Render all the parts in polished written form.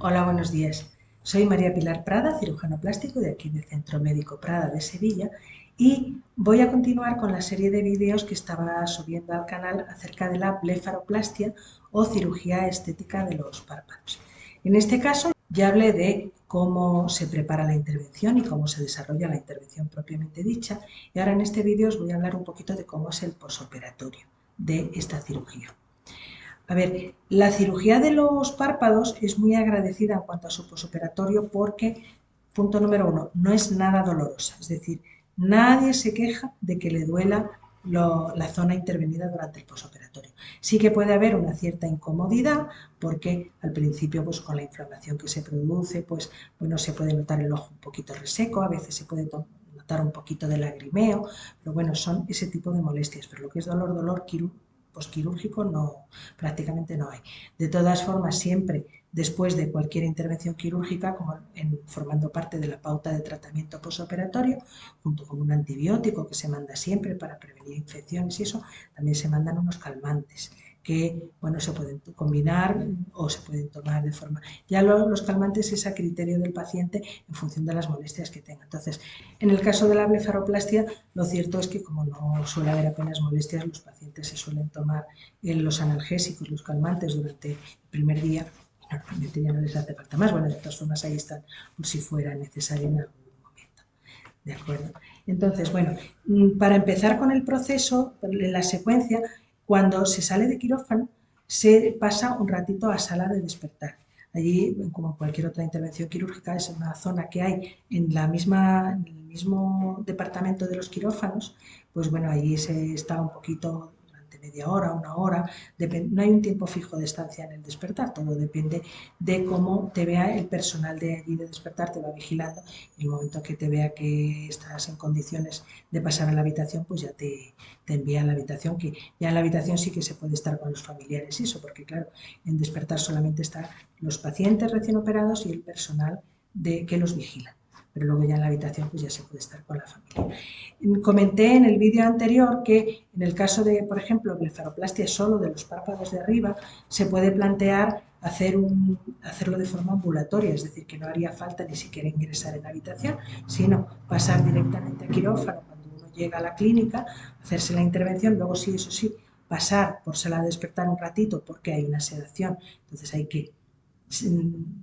Hola, buenos días. Soy María Pilar Prada, cirujano plástico de aquí del Centro Médico Prada de Sevilla y voy a continuar con la serie de vídeos que estaba subiendo al canal acerca de la blefaroplastia o cirugía estética de los párpados. En este caso ya hablé de cómo se prepara la intervención y cómo se desarrolla la intervención propiamente dicha y ahora en este vídeo os voy a hablar un poquito de cómo es el posoperatorio de esta cirugía. A ver, la cirugía de los párpados es muy agradecida en cuanto a su posoperatorio porque, punto número uno, no es nada dolorosa. Es decir, nadie se queja de que le duela la zona intervenida durante el posoperatorio. Sí que puede haber una cierta incomodidad porque al principio, pues con la inflamación que se produce, pues bueno, se puede notar el ojo un poquito reseco, a veces se puede notar un poquito de lagrimeo, pero bueno, son ese tipo de molestias. Pero lo que es dolor posquirúrgico no, prácticamente no hay. De todas formas, siempre después de cualquier intervención quirúrgica, como formando parte de la pauta de tratamiento posoperatorio, junto con un antibiótico que se manda siempre para prevenir infecciones y eso, también se mandan unos calmantes que bueno, se pueden combinar o se pueden tomar de forma. Ya los calmantes es a criterio del paciente en función de las molestias que tenga. Entonces, en el caso de la blefaroplastia, lo cierto es que como no suele haber apenas molestias, los pacientes se suelen tomar los analgésicos, los calmantes durante el primer día y normalmente ya no les hace falta más. Bueno, de todas formas ahí están por si fuera necesario en algún momento. ¿De acuerdo? Entonces, bueno, para empezar con el proceso, en la secuencia, cuando se sale de quirófano, se pasa un ratito a sala de despertar. Allí, como cualquier otra intervención quirúrgica, es una zona que hay en el mismo departamento de los quirófanos, pues bueno, allí se está un poquito durante media hora, una hora, no hay un tiempo fijo de estancia en el despertar, todo depende de cómo te vea el personal de allí de despertar, te va vigilando y el momento que te vea que estás en condiciones de pasar a la habitación, pues ya te envía a la habitación, que ya en la habitación sí que se puede estar con los familiares y eso, porque claro, en despertar solamente están los pacientes recién operados y el personal que los vigila. Pero luego ya en la habitación pues ya se puede estar con la familia. Comenté en el vídeo anterior que en el caso de, por ejemplo, blefaroplastia solo de los párpados de arriba, se puede plantear hacerlo de forma ambulatoria, es decir, que no haría falta ni siquiera ingresar en la habitación, sino pasar directamente a quirófano cuando uno llega a la clínica, hacerse la intervención, luego sí, eso sí, pasar por sala de despertar un ratito porque hay una sedación, entonces hay que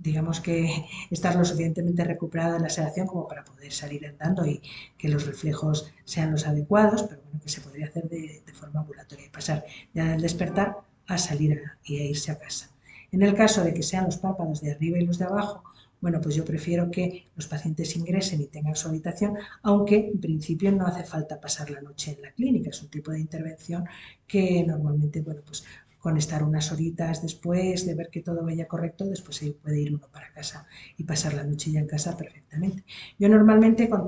digamos que estar lo suficientemente recuperado de la sedación como para poder salir andando y que los reflejos sean los adecuados, pero bueno, que se podría hacer de forma ambulatoria y pasar ya del despertar a salir y a irse a casa. En el caso de que sean los párpados de arriba y los de abajo, bueno, pues yo prefiero que los pacientes ingresen y tengan su habitación, aunque en principio no hace falta pasar la noche en la clínica, es un tipo de intervención que normalmente, bueno, pues con estar unas horitas después de ver que todo vaya correcto, después se puede ir uno para casa y pasar la noche ya en casa perfectamente. Yo normalmente con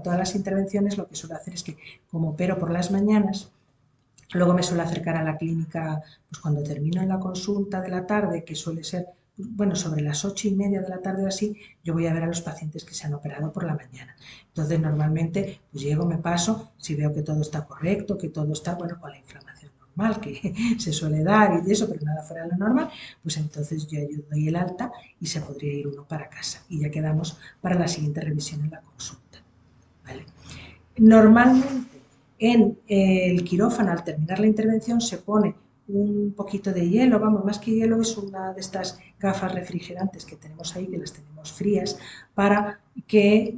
todas las intervenciones lo que suelo hacer es que como opero por las mañanas, luego me suelo acercar a la clínica pues cuando termino la consulta de la tarde, que suele ser bueno, sobre las 8:30 de la tarde o así, yo voy a ver a los pacientes que se han operado por la mañana. Entonces, normalmente, pues llego, me paso, si veo que todo está correcto, que todo está, bueno, con la inflamación normal que se suele dar y de eso, pero nada fuera de lo normal, pues entonces yo doy el alta y se podría ir uno para casa. Y ya quedamos para la siguiente revisión en la consulta. ¿Vale? Normalmente en el quirófano al terminar la intervención se pone un poquito de hielo, vamos, más que hielo es una de estas gafas refrigerantes que tenemos ahí, que las tenemos frías, para que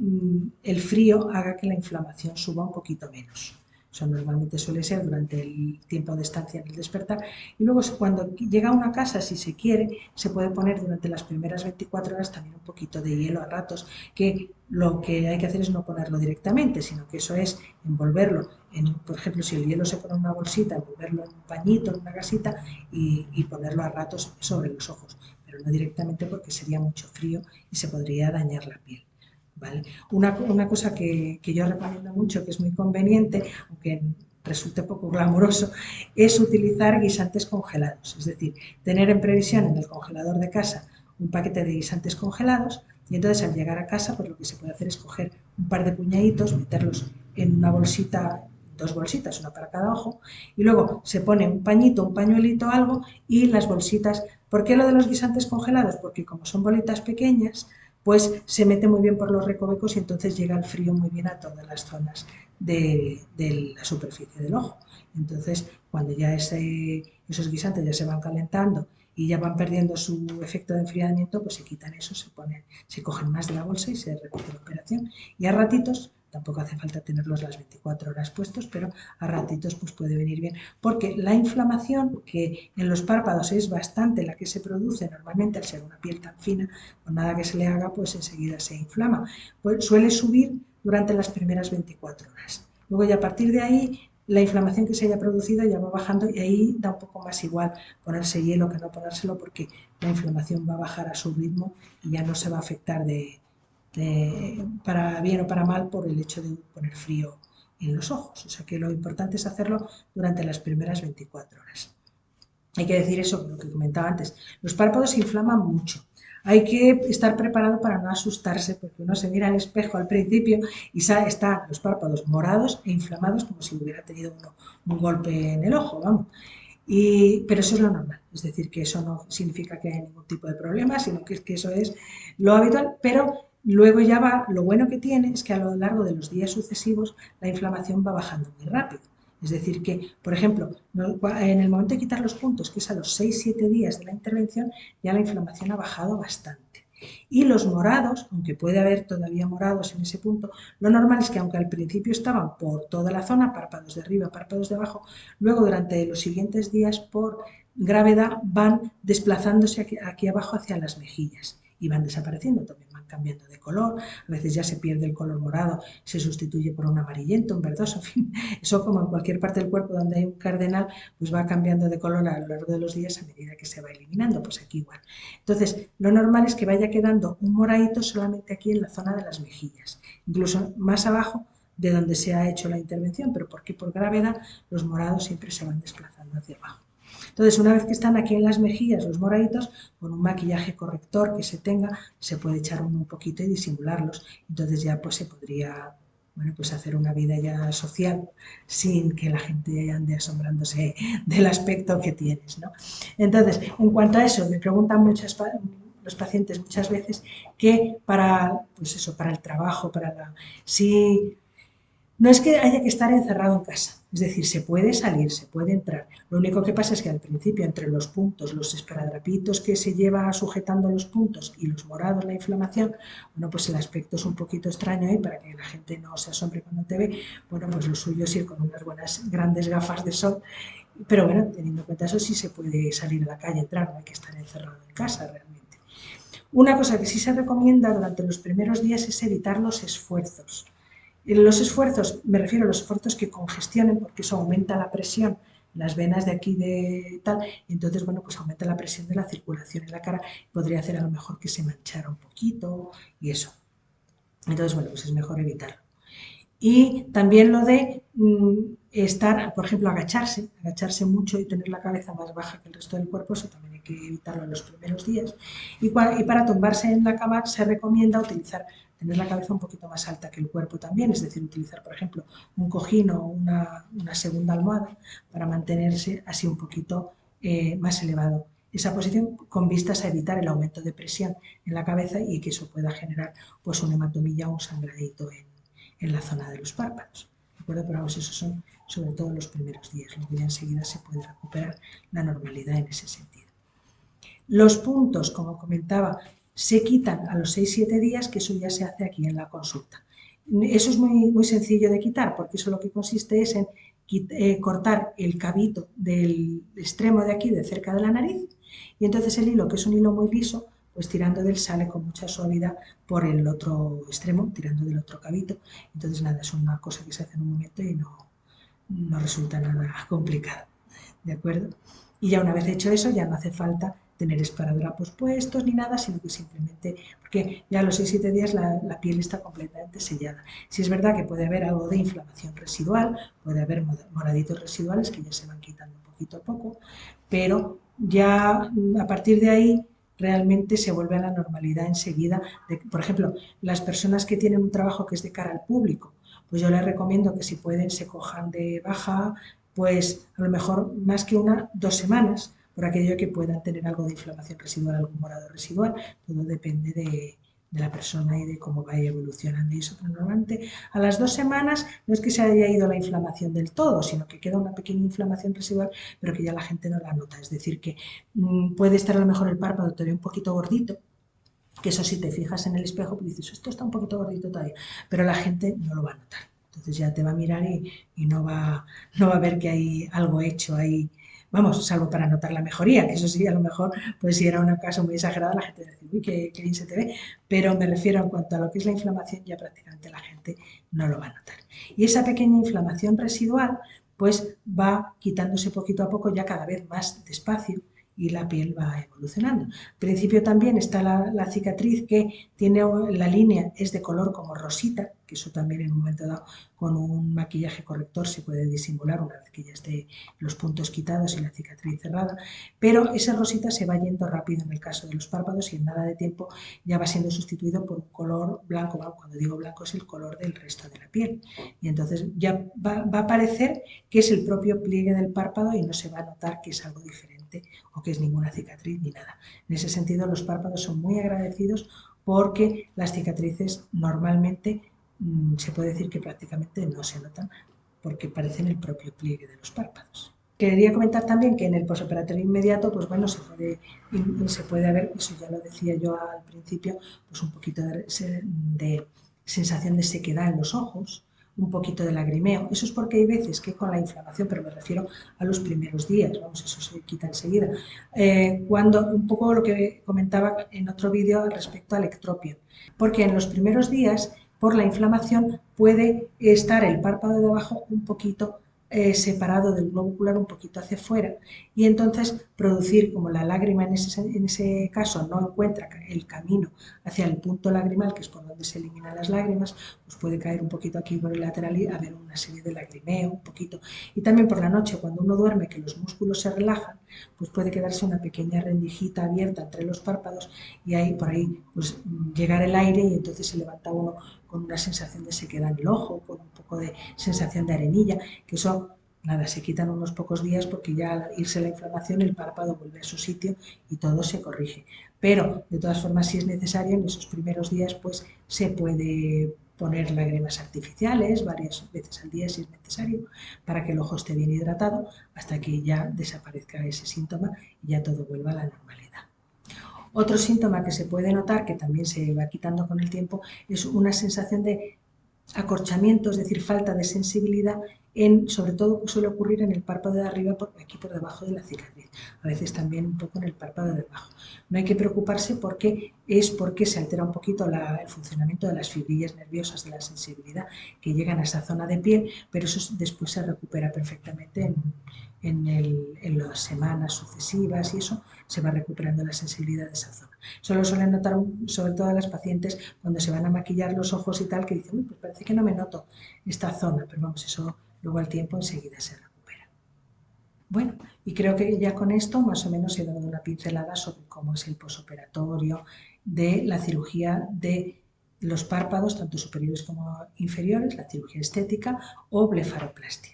el frío haga que la inflamación suba un poquito menos. Eso normalmente suele ser durante el tiempo de estancia en el despertar. Y luego cuando llega a una casa, si se quiere, se puede poner durante las primeras 24 horas también un poquito de hielo a ratos, que lo que hay que hacer es no ponerlo directamente, sino que eso es envolverlo, por ejemplo, si el hielo se pone en una bolsita, envolverlo en un pañito, en una gasita y ponerlo a ratos sobre los ojos, pero no directamente porque sería mucho frío y se podría dañar la piel. ¿Vale? Una cosa que yo recomiendo mucho, que es muy conveniente, aunque resulte poco glamuroso, es utilizar guisantes congelados, es decir, tener en previsión en el congelador de casa un paquete de guisantes congelados y entonces al llegar a casa pues lo que se puede hacer es coger un par de puñaditos, meterlos en una bolsita 2 bolsitas, una para cada ojo, y luego se pone un pañito, un pañuelito, algo, y las bolsitas. ¿Por qué lo de los guisantes congelados? Porque como son bolitas pequeñas, pues se mete muy bien por los recovecos y entonces llega el frío muy bien a todas las zonas de la superficie del ojo. Entonces, cuando ya esos guisantes ya se van calentando y ya van perdiendo su efecto de enfriamiento, pues se quitan eso, se cogen más de la bolsa y se repite la operación. Y a ratitos, tampoco hace falta tenerlos las 24 horas puestos, pero a ratitos pues puede venir bien. Porque la inflamación, que en los párpados es bastante la que se produce normalmente al ser una piel tan fina, con nada que se le haga, pues enseguida se inflama. Pues suele subir durante las primeras 24 horas. Luego ya a partir de ahí la inflamación que se haya producido ya va bajando y ahí da un poco más igual ponerse hielo que no ponérselo porque la inflamación va a bajar a su ritmo y ya no se va a afectar para bien o para mal por el hecho de poner frío en los ojos. O sea que lo importante es hacerlo durante las primeras 24 horas. Hay que decir eso, lo que comentaba antes. Los párpados se inflaman mucho. Hay que estar preparado para no asustarse porque uno se mira al espejo al principio y están los párpados morados e inflamados como si hubiera tenido uno un golpe en el ojo, vamos. Pero eso es lo normal, es decir, que eso no significa que haya ningún tipo de problema, sino que eso es lo habitual, pero luego ya va, lo bueno que tiene es que a lo largo de los días sucesivos la inflamación va bajando muy rápido. Es decir, que, por ejemplo, en el momento de quitar los puntos, que es a los 6-7 días de la intervención, ya la inflamación ha bajado bastante. Y los morados, aunque puede haber todavía morados en ese punto, lo normal es que aunque al principio estaban por toda la zona, párpados de arriba, párpados de abajo, luego durante los siguientes días por gravedad van desplazándose aquí abajo hacia las mejillas y van desapareciendo, también van cambiando de color, a veces ya se pierde el color morado, se sustituye por un amarillento, un verdoso, en fin, eso como en cualquier parte del cuerpo donde hay un cardenal, pues va cambiando de color a lo largo de los días a medida que se va eliminando, pues aquí igual. Entonces, lo normal es que vaya quedando un moradito solamente aquí en la zona de las mejillas, incluso más abajo de donde se ha hecho la intervención, pero porque por gravedad los morados siempre se van desplazando hacia abajo. Entonces, una vez que están aquí en las mejillas los moraditos, con un maquillaje corrector que se tenga, se puede echar un poquito y disimularlos. Entonces ya pues se podría, bueno, pues hacer una vida ya social sin que la gente ande asombrándose del aspecto que tienes, ¿no? Entonces, en cuanto a eso, me preguntan los pacientes muchas veces que pues eso, para el trabajo, si no es que haya que estar encerrado en casa, es decir, se puede salir, se puede entrar. Lo único que pasa es que al principio, entre los puntos, los esparadrapitos que se lleva sujetando los puntos y los morados, la inflamación, bueno, pues el aspecto es un poquito extraño ahí para que la gente no se asombre cuando te ve. Bueno, pues lo suyo es ir con unas buenas grandes gafas de sol, pero bueno, teniendo en cuenta eso, sí se puede salir a la calle, entrar, no hay que estar encerrado en casa realmente. Una cosa que sí se recomienda durante los primeros días es evitar los esfuerzos. Los esfuerzos, me refiero a los esfuerzos que congestionen, porque eso aumenta la presión en las venas de aquí de tal, y entonces, bueno, pues aumenta la presión de la circulación en la cara, podría hacer a lo mejor que se manchara un poquito y eso. Entonces, bueno, pues es mejor evitarlo. Y también lo de estar, por ejemplo, agacharse mucho y tener la cabeza más baja que el resto del cuerpo, eso también hay que evitarlo en los primeros días. Y para tumbarse en la cama se recomienda tener la cabeza un poquito más alta que el cuerpo también, es decir, utilizar, por ejemplo, un cojín o una segunda almohada para mantenerse así un poquito más elevado. Esa posición con vistas a evitar el aumento de presión en la cabeza y que eso pueda generar pues un hematomilla o un sangradito en la zona de los párpados. ¿De acuerdo? Pero vamos, esos son sobre todo los primeros días. Luego ya enseguida se puede recuperar la normalidad en ese sentido. Los puntos, como comentaba, se quitan a los 6-7 días, que eso ya se hace aquí en la consulta. Eso es muy, muy sencillo de quitar, porque eso lo que consiste es en cortar el cabito del extremo de aquí, de cerca de la nariz, y entonces el hilo, que es un hilo muy liso, pues tirando de él sale con mucha suavidad por el otro extremo, tirando del otro cabito. Entonces nada, es una cosa que se hace en un momento y no resulta nada complicado, ¿de acuerdo? Y ya una vez hecho eso, ya no hace falta tener esparadrapos puestos ni nada, sino que simplemente, porque ya a los 6-7 días la piel está completamente sellada. Si es verdad que puede haber algo de inflamación residual, puede haber moraditos residuales que ya se van quitando poquito a poco, pero ya a partir de ahí realmente se vuelve a la normalidad enseguida. Por ejemplo, las personas que tienen un trabajo que es de cara al público, pues yo les recomiendo que si pueden se cojan de baja, pues a lo mejor más que 2 semanas, por aquello que puedan tener algo de inflamación residual, algún morado residual, todo depende de la persona y de cómo vaya evolucionando y eso, pero normalmente a las 2 semanas no es que se haya ido la inflamación del todo, sino que queda una pequeña inflamación residual, pero que ya la gente no la nota, es decir, que puede estar a lo mejor el párpado todavía un poquito gordito, que eso si te fijas en el espejo, pues dices, esto está un poquito gordito todavía, pero la gente no lo va a notar. Entonces ya te va a mirar y no va a ver que hay algo hecho ahí, vamos, salvo para notar la mejoría, que eso sí, a lo mejor, pues si era una caso muy exagerada, la gente dice, uy, qué bien se te ve, pero me refiero en cuanto a lo que es la inflamación, ya prácticamente la gente no lo va a notar. Y esa pequeña inflamación residual, pues va quitándose poquito a poco ya cada vez más despacio y la piel va evolucionando. Al principio también está la cicatriz que tiene la línea, es de color como rosita, que eso también en un momento dado con un maquillaje corrector se puede disimular una vez que ya esté los puntos quitados y la cicatriz cerrada, pero esa rosita se va yendo rápido en el caso de los párpados y en nada de tiempo ya va siendo sustituido por un color blanco. Cuando digo blanco es el color del resto de la piel y entonces ya va a parecer que es el propio pliegue del párpado y no se va a notar que es algo diferente o que es ninguna cicatriz ni nada. En ese sentido, los párpados son muy agradecidos porque las cicatrices normalmente se puede decir que prácticamente no se notan porque parecen el propio pliegue de los párpados. Quería comentar también que en el posoperatorio inmediato, pues bueno, se puede ver, eso ya lo decía yo al principio, pues un poquito de sensación de sequedad en los ojos, un poquito de lagrimeo. Eso es porque hay veces que con la inflamación, pero me refiero a los primeros días, vamos, eso se quita enseguida. Cuando un poco lo que comentaba en otro vídeo respecto al ectropio, porque en los primeros días, por la inflamación, puede estar el párpado de abajo un poquito separado del globo ocular, un poquito hacia afuera, y entonces producir, como la lágrima en ese caso no encuentra el camino hacia el punto lagrimal, que es por donde se eliminan las lágrimas, pues puede caer un poquito aquí por el lateral y haber una serie de lagrimeo, un poquito. Y también por la noche, cuando uno duerme, que los músculos se relajan, pues puede quedarse una pequeña rendijita abierta entre los párpados y ahí por ahí pues llegar el aire y entonces se levanta uno con una sensación de sequedad en el ojo, con un poco de sensación de arenilla, que eso nada, se quitan unos pocos días porque ya al irse la inflamación el párpado vuelve a su sitio y todo se corrige. Pero de todas formas, si es necesario, en esos primeros días pues se puede poner lágrimas artificiales varias veces al día si es necesario para que el ojo esté bien hidratado hasta que ya desaparezca ese síntoma y ya todo vuelva a la normalidad. Otro síntoma que se puede notar, que también se va quitando con el tiempo, es una sensación de acorchamiento, es decir, falta de sensibilidad, sobre todo suele ocurrir en el párpado de arriba, aquí por debajo de la cicatriz, a veces también un poco en el párpado de abajo. No hay que preocuparse porque se altera un poquito el funcionamiento de las fibrillas nerviosas de la sensibilidad que llegan a esa zona de piel, pero eso después se recupera perfectamente en las semanas sucesivas y eso se va recuperando la sensibilidad de esa zona. Solo suelen notar, sobre todo las pacientes, cuando se van a maquillar los ojos y tal, que dicen, uy, pues parece que no me noto esta zona, pero vamos, eso luego al tiempo enseguida se recupera. Bueno, y creo que ya con esto más o menos he dado una pincelada sobre cómo es el posoperatorio de la cirugía de los párpados, tanto superiores como inferiores, la cirugía estética o blefaroplastia.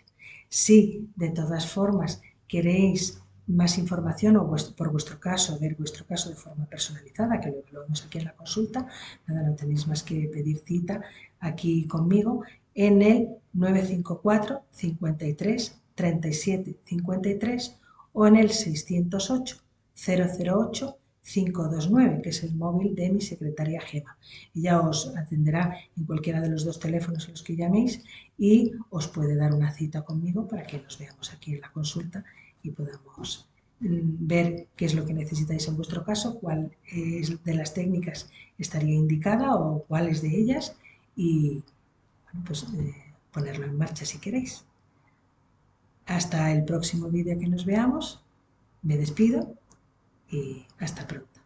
Si de todas formas queréis más información o por vuestro caso, ver vuestro caso de forma personalizada, que lo vemos aquí en la consulta, nada, no tenéis más que pedir cita aquí conmigo en el 954 53 37 53 o en el 608 008 529, que es el móvil de mi secretaria Gema. Ella os atenderá en cualquiera de los dos teléfonos en los que llaméis y os puede dar una cita conmigo para que nos veamos aquí en la consulta y podamos ver qué es lo que necesitáis en vuestro caso, cuál es de las técnicas estaría indicada o cuáles de ellas y bueno, pues ponerlo en marcha si queréis. Hasta el próximo vídeo que nos veamos, me despido y hasta pronto.